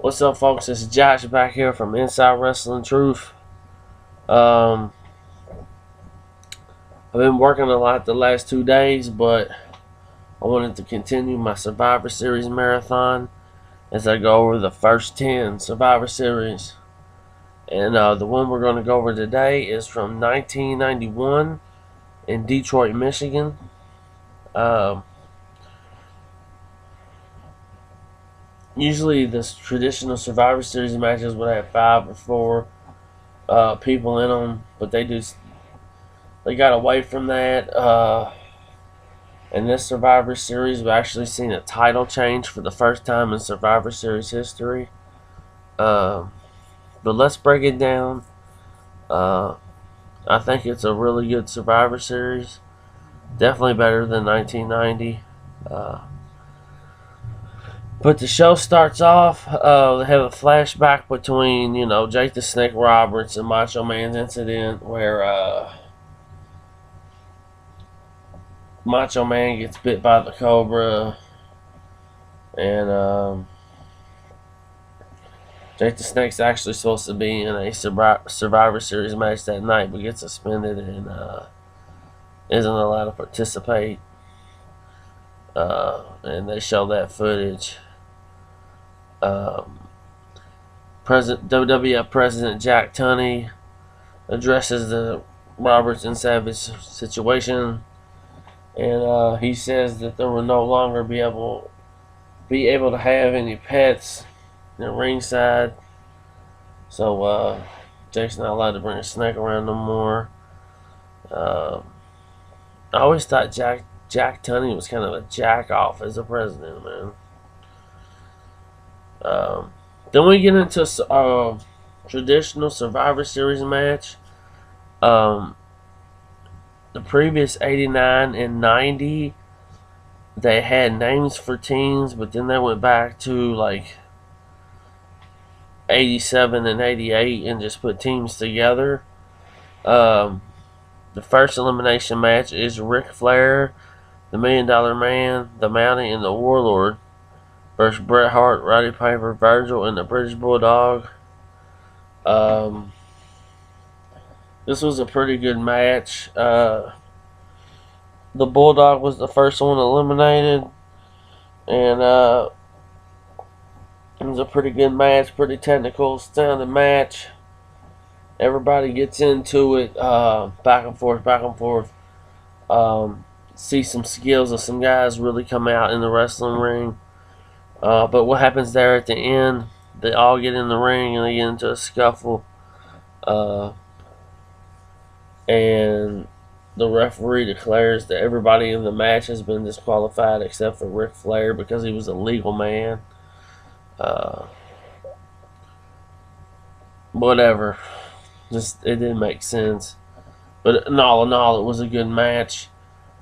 What's up, folks? It's Josh back here from Inside Wrestling Truth. Um, I've been working a lot the last 2 days, but I wanted to continue my Survivor Series marathon as I go over the first 10 Survivor Series. And the one we're going to go over today is from 1991 in Detroit, Michigan. Um, Usually, the traditional Survivor Series matches would have 5 or 4 people in them, but they got away from that. In this Survivor Series, we've actually seen a title change for the first time in Survivor Series history. Um, but let's break it down. Uh, I think it's a really good Survivor Series. Definitely better than 1990. Uh, but the show starts off. They have a flashback between, Jake the Snake Roberts and Macho Man's incident where Macho Man gets bit by the Cobra, and Jake the Snake's actually supposed to be in a Survivor Series match that night, but gets suspended and isn't allowed to participate. And they show that footage. WWF President Jack Tunney addresses the Roberts and Savage situation, and he says that they will no longer be able to have any pets in ringside. So Jake's not allowed to bring a snake around no more. I always thought Jack Tunney was kind of a jack off as a president, man. Then we get into a traditional Survivor Series match. The previous 89 and 90, they had names for teams, but then they went back to like 87 and 88 and just put teams together. The first elimination match is Ric Flair, the $1 Million Man, the Mountie, and the Warlord versus Bret Hart, Roddy Piper, Virgil, and the British Bulldog. This was a pretty good match. The Bulldog was the first one eliminated, and it was a pretty good match, pretty technical sounding match. Everybody gets into it, back and forth, back and forth. See some skills of some guys really come out in the wrestling ring. But what happens there at the end, they all get in the ring and they get into a scuffle. And the referee declares that everybody in the match has been disqualified except for Ric Flair because he was a legal man. Whatever. Just, it didn't make sense. But in all, it was a good match.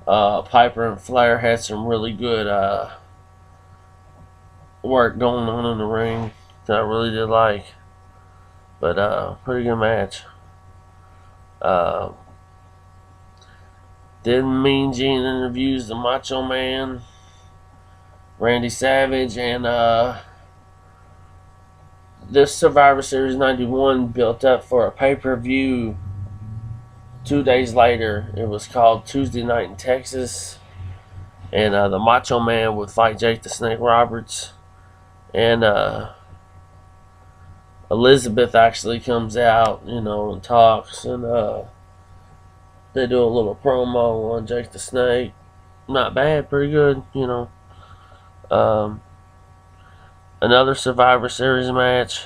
Piper and Flair had some really good work going on in the ring that I really did like. But pretty good match. Then Mean Gene interviews the Macho Man, Randy Savage, and this Survivor Series 91 built up for a pay-per-view 2 days later. It was called Tuesday Night in Texas, and the Macho Man would fight Jake the Snake Roberts, and Elizabeth actually comes out, and talks, and they do a little promo on Jake the Snake. Not bad, pretty good, Another Survivor Series match.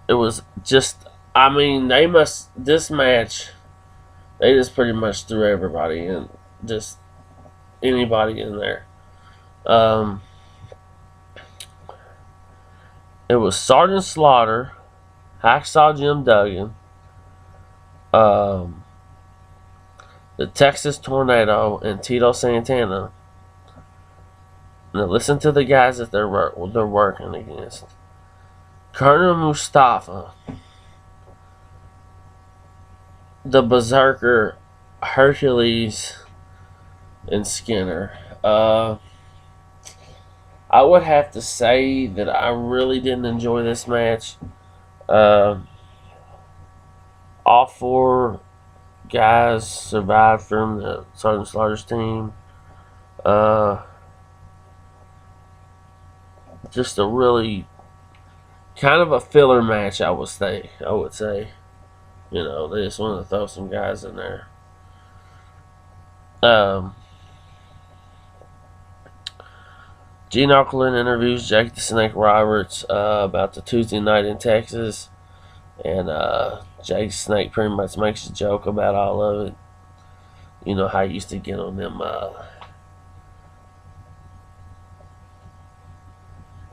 It was just, this match, they just pretty much threw everybody in, just anybody in there. It was Sergeant Slaughter, Hacksaw Jim Duggan, the Texas Tornado, and Tito Santana. Now listen to the guys that they're working against. Colonel Mustafa, the Berserker, Hercules, and Skinner. I I would have to say that I really didn't enjoy this match. Uh, all four guys survived from the Sergeant Slaughter's team. Uh, just a really kind of a filler match, I would say. You know, they just wanted to throw some guys in there. Um, Gene Okerlund interviews Jake the Snake Roberts about the Tuesday night in Texas, and Jake Snake pretty much makes a joke about all of it. You know how he used to get on them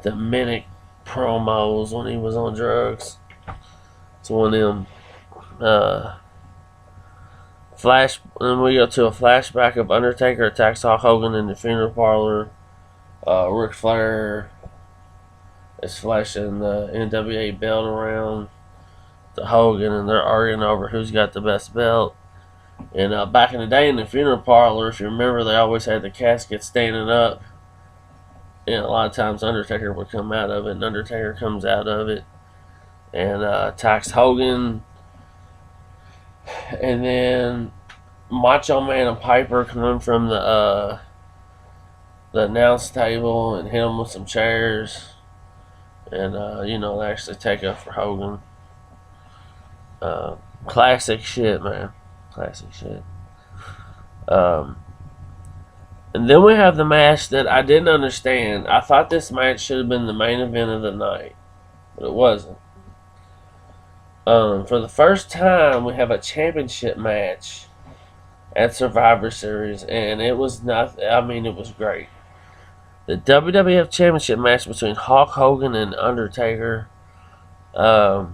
the minute promos when he was on drugs. It's one of them. And we go to a flashback of Undertaker attacks Hulk Hogan in the funeral parlor. Ric Flair is flashing the NWA belt around to Hogan, and they're arguing over who's got the best belt. And back in the day in the funeral parlor, if you remember, they always had the casket standing up. And a lot of times Undertaker would come out of it, and Undertaker comes out of it and attacks Hogan. And then Macho Man and Piper come in from the announce table and hit him with some chairs. And, they actually take up for Hogan. Classic shit, man. Classic shit. And then we have the match that I didn't understand. I thought this match should have been the main event of the night, but it wasn't. For the first time, we have a championship match at Survivor Series, and it was not. I mean, it was great. The WWF Championship match between Hulk Hogan and Undertaker. Hulk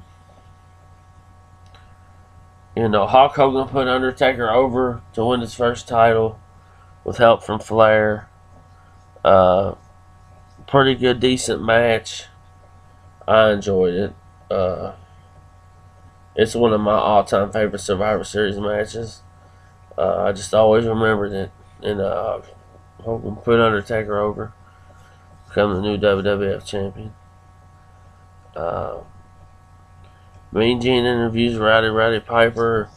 Hogan put Undertaker over to win his first title with help from Flair. Pretty good, decent match. I enjoyed it. It's one of my all-time favorite Survivor Series matches. I just always remembered it. And Hogan put Undertaker over, become the new WWF champion. Mean Gene interviews Rowdy Piper.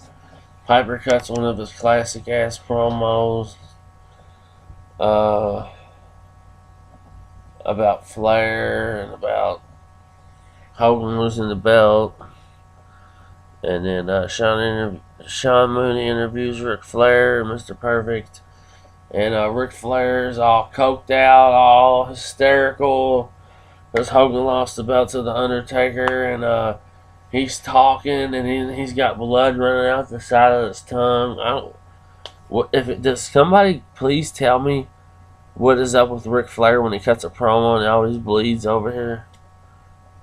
Piper cuts one of his classic ass promos about Flair and about Hogan losing the belt. And then Sean Mooney interviews Ric Flair and Mr. Perfect. And Ric Flair's all coked out, all hysterical, because Hogan lost the belt to the Undertaker. And he's talking, and he's got blood running out the side of his tongue. Does somebody please tell me what is up with Ric Flair when he cuts a promo and he always bleeds over here?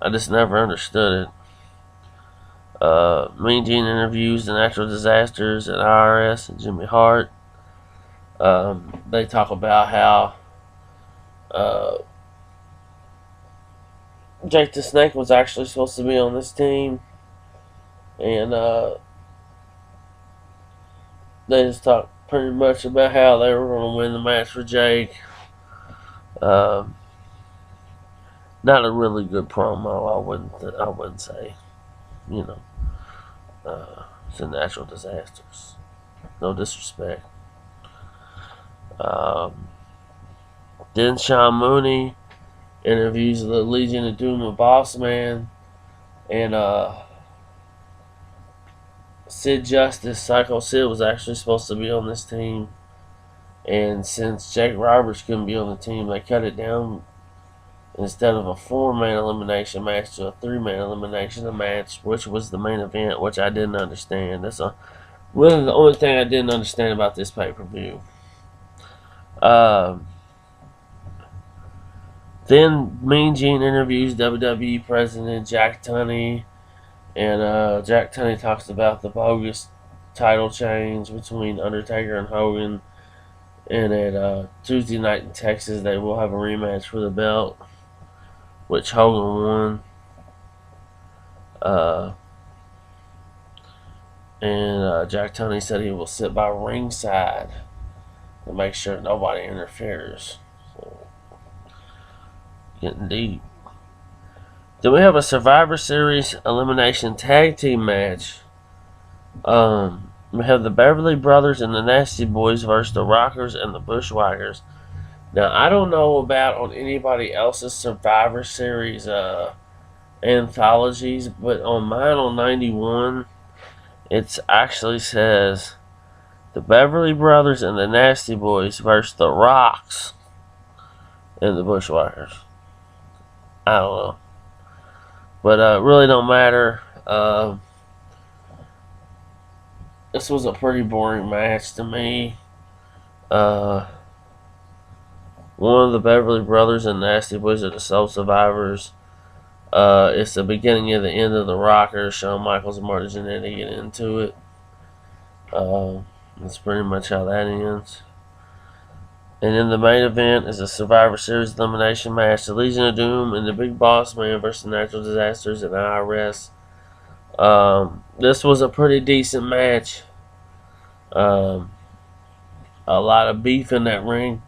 I just never understood it. Mean Gene interviews the Natural Disasters and IRS and Jimmy Hart. They talk about how Jake the Snake was actually supposed to be on this team, and they just talk pretty much about how they were going to win the match for Jake. Not a really good promo, I wouldn't say. It's the Natural Disasters. No disrespect. Then Sean Mooney interviews the Legion of Doom and Boss Man, and Sid Justice, Psycho Sid, was actually supposed to be on this team, and since Jake Roberts couldn't be on the team, they cut it down instead of a 4-man elimination match to a 3-man elimination match, which was the main event, which I didn't understand. That's really the only thing I didn't understand about this pay-per-view. Then Mean Gene interviews WWE President Jack Tunney, and Jack Tunney talks about the bogus title change between Undertaker and Hogan, and at Tuesday night in Texas they will have a rematch for the belt, which Hogan won. And Jack Tunney said he will sit by ringside to make sure nobody interferes. So, Getting deep. Then we have a Survivor Series elimination tag team match. We have the Beverly Brothers and the Nasty Boys versus the Rockers and the Bushwhackers. Now, I don't know about on anybody else's Survivor Series anthologies, but on mine on 91, it actually says the Beverly Brothers and the Nasty Boys versus the Rocks and the Bushwhackers. I don't know. But really don't matter. This was a pretty boring match to me. One of the Beverly Brothers and Nasty Boys are the sole survivors. It's the beginning of the end of the Rockers. Shawn Michaels and Marty Jannetty get into it. That's pretty much how that ends. And in the main event is a Survivor Series elimination match. The Legion of Doom and the Big Boss Man versus the Natural Disasters and IRS. This was a pretty decent match. A lot of beef in that ring.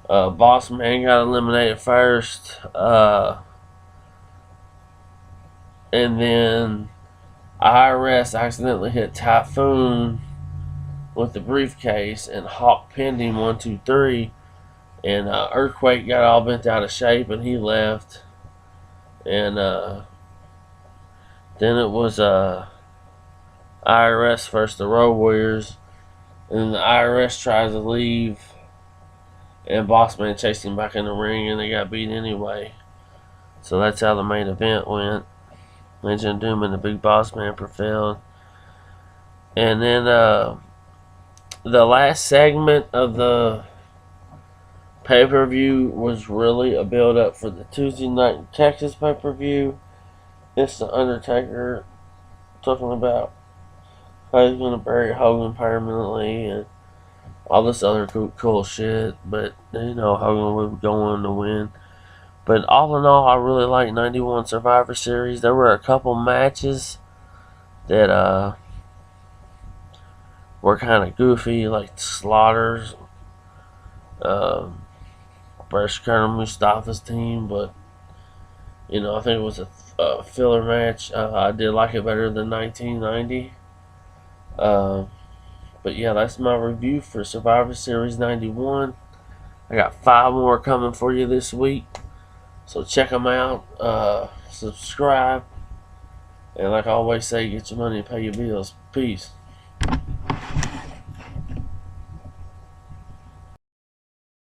Boss Man got eliminated first. And then IRS accidentally hit Typhoon with the briefcase, and Hawk pinned him 1, 2, 3. And Earthquake got all bent out of shape, and he left. And then it was IRS versus the Road Warriors. And the IRS tries to leave, and Bossman chased him back in the ring, and they got beat anyway. So that's how the main event went. Legion of Doom and the Big Boss Man prevailed. And then the last segment of the pay-per-view was really a build-up for the Tuesday night in Texas pay-per-view. It's the Undertaker talking about how he's going to bury Hogan permanently and all this other cool shit. But, you know, Hogan was going to win. But all in all, I really like 91 Survivor Series. There were a couple matches that were kind of goofy, like Slaughter's versus Colonel Mustafa's team. But, you know, I think it was a filler match. I did like it better than 1990. But yeah, that's my review for Survivor Series 91. I got 5 more coming for you this week. So check them out, subscribe, and like I always say, get your money and pay your bills. Peace.